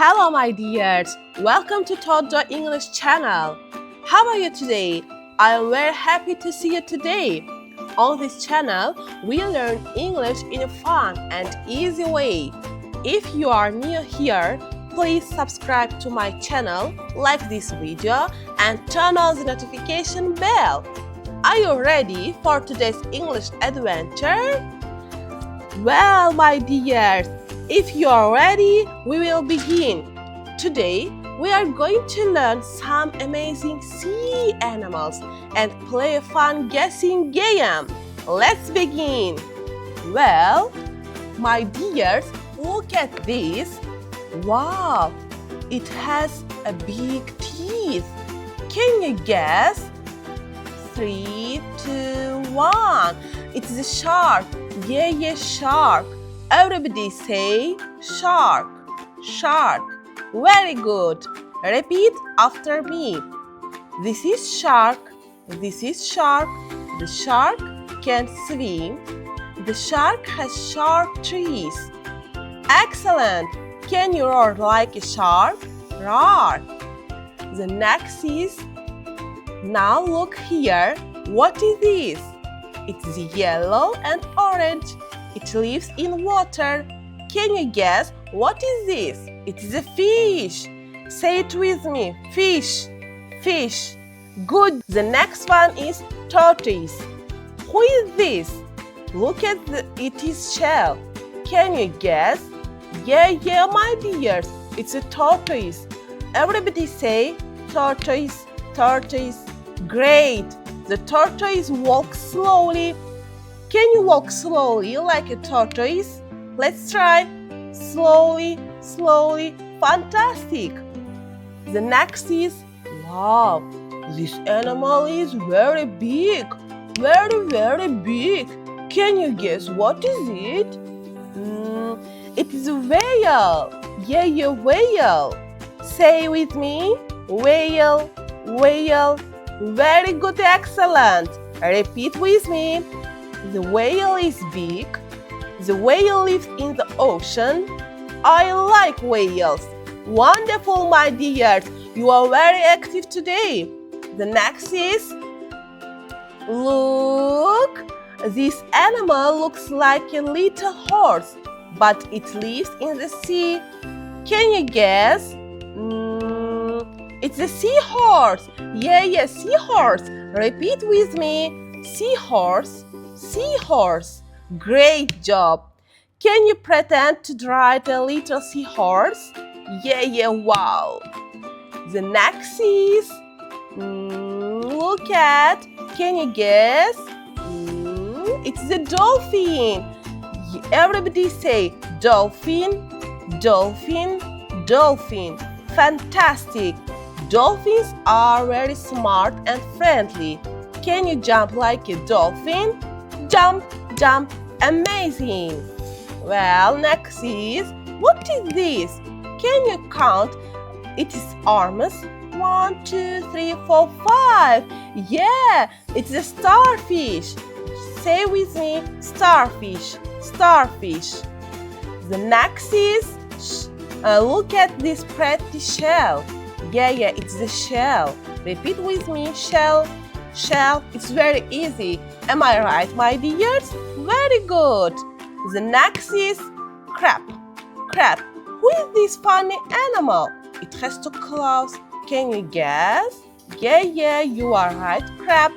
Hello my dears, welcome to Toddlo English channel. How are you today? I am very happy to see you today. On this channel, we learn English in a fun and easy way. If you are new here, please subscribe to my channel, like this video and turn on the notification bell. Are you ready for today's English adventure? Well, my dears, if you are ready, we will begin. Today, we are going to learn some amazing sea animals and play a fun guessing game. Let's begin. Well, my dears, look at this. Wow, it has a big teeth. Can you guess? 3, 2, 1. It's a shark. Yeah, shark. Everybody say shark, shark. Very good. Repeat after me. This is shark. This is shark. The shark can swim. The shark has sharp teeth. Excellent. Can you roar like a shark? Roar. The next is, now look here. What is this? It's yellow and orange. It lives in water. Can you guess what is this? It is a fish. Say it with me. Fish. Fish. Good. The next one is tortoise. Who is this? Look at its shell. Can you guess? Yeah, my dears. It's a tortoise. Everybody say tortoise, tortoise. Great. The tortoise walks slowly. Can you walk slowly like a tortoise? Let's try. Slowly, slowly. Fantastic. The next is, wow, this animal is very big. Very big. Can you guess what is it? It is a whale. Yeah, whale. Say with me. Whale, whale. Very good, excellent. Repeat with me. The whale is big. The whale lives in the ocean. I like whales. Wonderful, my dears. You are very active today. The next is, look. This animal looks like a little horse, but it lives in the sea. Can you guess? It's a seahorse. Yeah, seahorse. Repeat with me. Seahorse. Seahorse. Great job. Can you pretend to ride a little seahorse? Yeah, wow. The next is, look at, can you guess? It's the dolphin. Everybody say dolphin, dolphin, dolphin. Fantastic. Dolphins are very smart and friendly. Can you jump like a dolphin? Jump, jump. Amazing. Well, next is, what is this? Can you count its arms? 1, 2, 3, 4, 5. Yeah, it's a starfish. Say with me, starfish, starfish. The next is, look at this pretty shell. Yeah, it's the shell. Repeat with me, shell, shell. It's very easy. Am I right, my dears? Very good. The next is crab. Crab. Who is this funny animal? It has 2 claws. Can you guess? Yeah, you are right. Crab.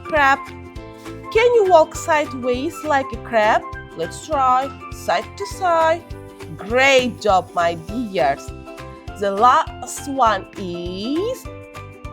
Crab. Can you walk sideways like a crab? Let's try. Side to side. Great job, my dears. The last one is,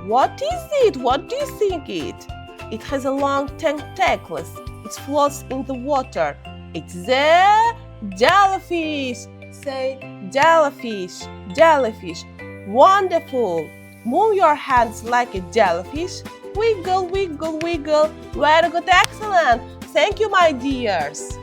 what is it? What do you think it? It has a long tentacles. It floats in the water. It's the jellyfish. Say jellyfish, jellyfish. Wonderful. Move your hands like a jellyfish. Wiggle, wiggle, wiggle. Very good, excellent. Thank you, my dears.